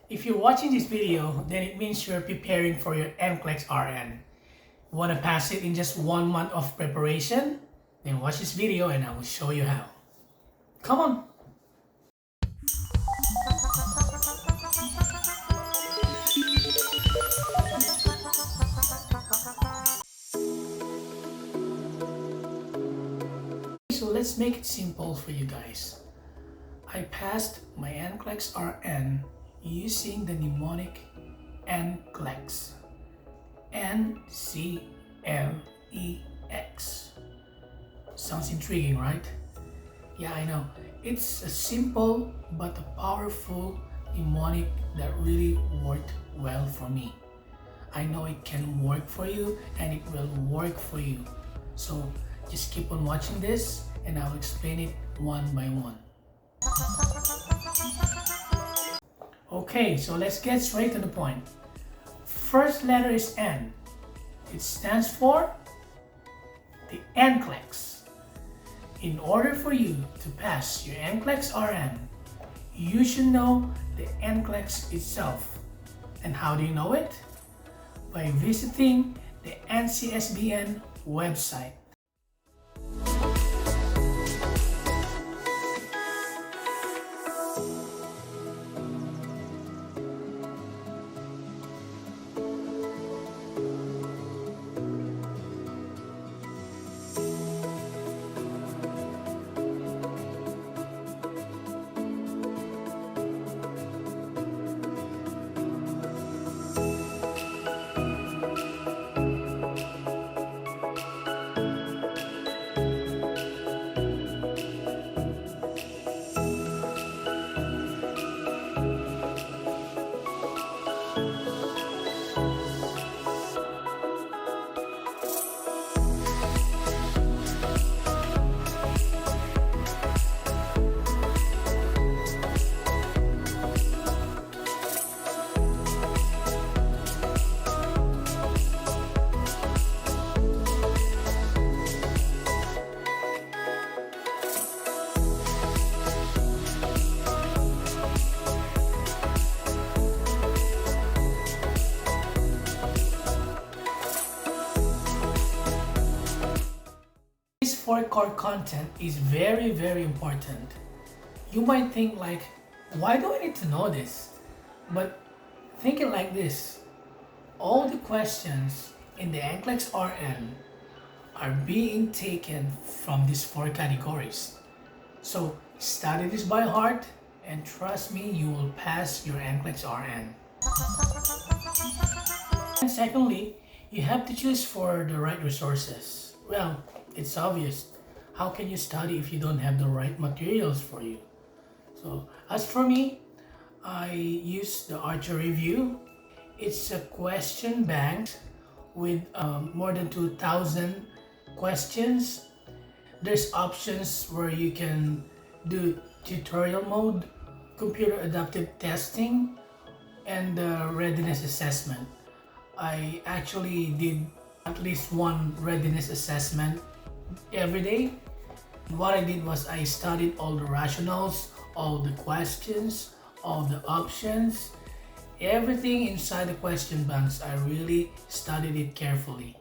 If you're watching this video, then it means you're preparing for your NCLEX-RN. Want to pass it in just 1 month of preparation? Then watch this video and I will show you how. Come on! So let's make it simple for you guys. I passed my NCLEX-RN using the Mnemonic NCLEX. NCLEX. Sounds intriguing, right? Yeah, I know. It's a simple but a powerful mnemonic that really worked well for me. I know it can work for you and it will work for you. So just keep on watching this and I'll explain it one by one. Okay, so let's get straight to the point. First letter is N. It stands for the NCLEX. In order for you to pass your NCLEX-RN, you should know the NCLEX itself. And how do you know it? By visiting the NCSBN website. This 4 core content is very important. You might think like, why do I need to know this? But think it like this. All the questions in the NCLEX-RN are being taken from these 4 categories. So study this by heart and trust me, you will pass your NCLEX-RN. And secondly, you have to choose for the right resources. Well, it's obvious. How can you study if you don't have the right materials for you? So as for me, I use the Archer Review. It's a question bank with more than 2,000 questions. There's options where you can do tutorial mode, computer adaptive testing, and readiness assessment. I actually did at least one readiness assessment every day. What I did was I studied all the rationals, all the questions, all the options, everything inside the question banks. I really studied it carefully.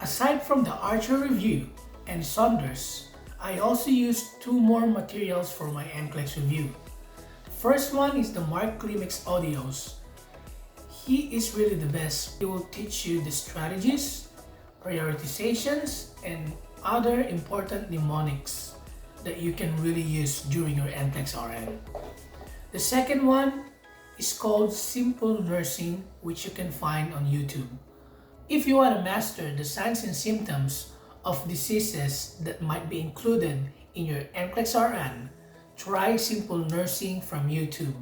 Aside from the Archer review and Saunders, I also used two more materials for my NCLEX review. First one is the Mark Klimak's audios. He is really the best. He will teach you the strategies, prioritizations, and other important mnemonics that you can really use during your NCLEX-RN. The second one is called Simple Nursing, which you can find on YouTube. If you want to master the signs and symptoms of diseases that might be included in your NCLEX-RN, try Simple Nursing from YouTube.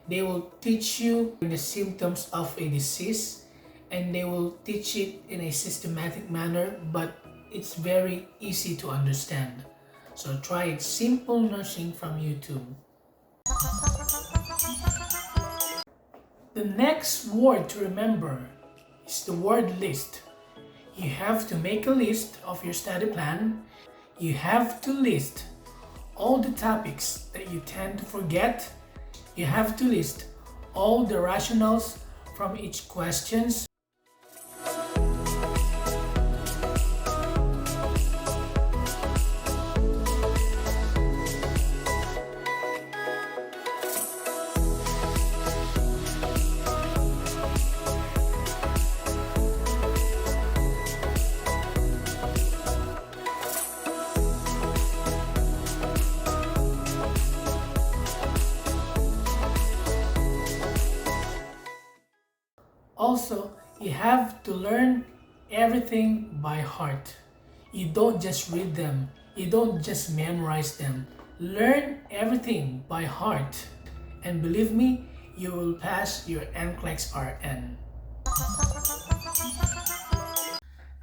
They will teach you the symptoms of a disease and they will teach it in a systematic manner, but it's very easy to understand. So try it, Simple Nursing from YouTube. The next word to remember is the word list. You have to make a list of your study plan. You have to list all the topics that you tend to forget. You have to list all the rationales from each questions. Also, you have to learn everything by heart. You don't just read them. You don't just memorize them. Learn everything by heart. And believe me, you will pass your NCLEX-RN.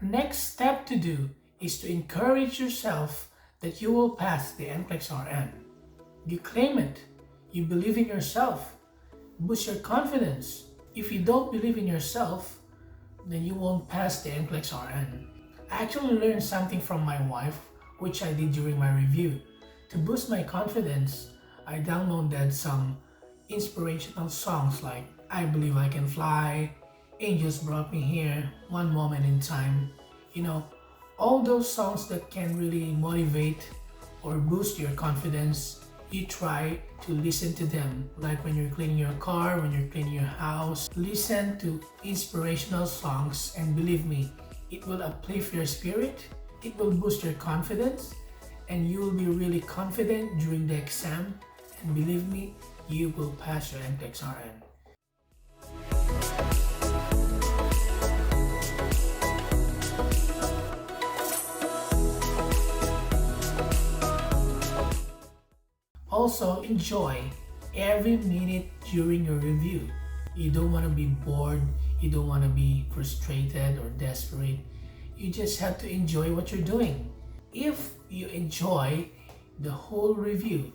Next step to do is to encourage yourself that you will pass the NCLEX-RN. You claim it. You believe in yourself. Boost your confidence. If you don't believe in yourself, then you won't pass the NCLEX-RN. I actually learned something from my wife, which I did during my review. To boost my confidence, I downloaded some inspirational songs like I Believe I Can Fly, Angels Brought Me Here, One Moment in Time. You know, all those songs that can really motivate or boost your confidence. You try to listen to them, like when you're cleaning your car, when you're cleaning your house. Listen to inspirational songs and believe me, it will uplift your spirit, it will boost your confidence, and you will be really confident during the exam. And believe me, you will pass your NCLEX-RN. Also, enjoy every minute during your review. You don't want to be bored, you don't want to be frustrated or desperate. You just have to enjoy what you're doing. If you enjoy the whole review,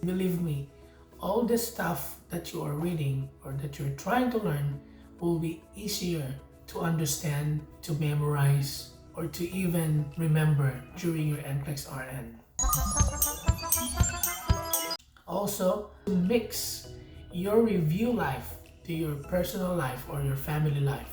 believe me, all the stuff that you are reading or that you're trying to learn will be easier to understand, to memorize, or to even remember during your NCLEX-RN. Also, mix your review life to your personal life or your family life.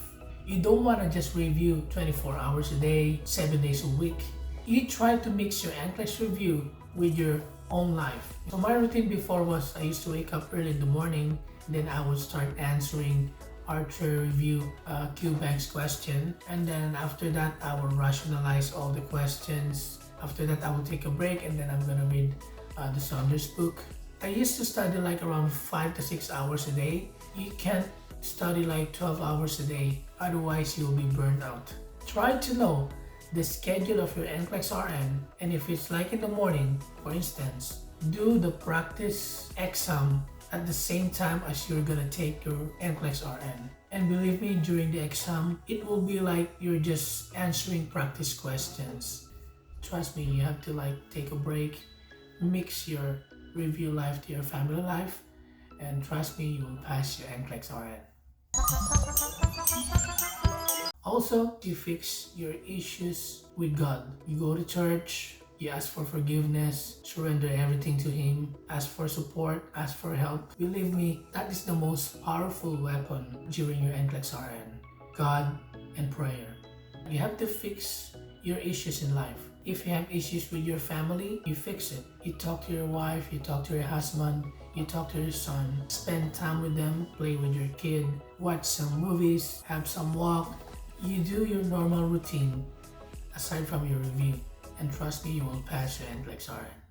You don't want to just review 24 hours a day, 7 days a week. You try to mix your NCLEX review with your own life. So my routine before was I used to wake up early in the morning, then I would start answering Archer review Q-Bank's question, and then after that I will rationalize all the questions. After that I will take a break and then I'm gonna read the Saunders book. I used to study like around 5 to 6 hours a day. You can't study like 12 hours a day, otherwise you'll be burned out. Try to know the schedule of your NCLEX-RN, and if it's like in the morning, for instance, do the practice exam at the same time as you're gonna take your NCLEX-RN. And believe me, during the exam, it will be like you're just answering practice questions. Trust me, you have to like take a break, mix your review life to your family life, and trust me, you will pass your NCLEX-RN. Also, you fix your issues with God. You go to church, you ask for forgiveness, surrender everything to Him, ask for support, ask for help. Believe me, that is the most powerful weapon during your NCLEX-RN. God and prayer. You have to fix your issues in life. If you have issues with your family, you fix it. You talk to your wife, you talk to your husband, you talk to your son. Spend time with them, play with your kid, watch some movies, have some walk. You do your normal routine aside from your review. And trust me, you will pass your NCLEX-RN.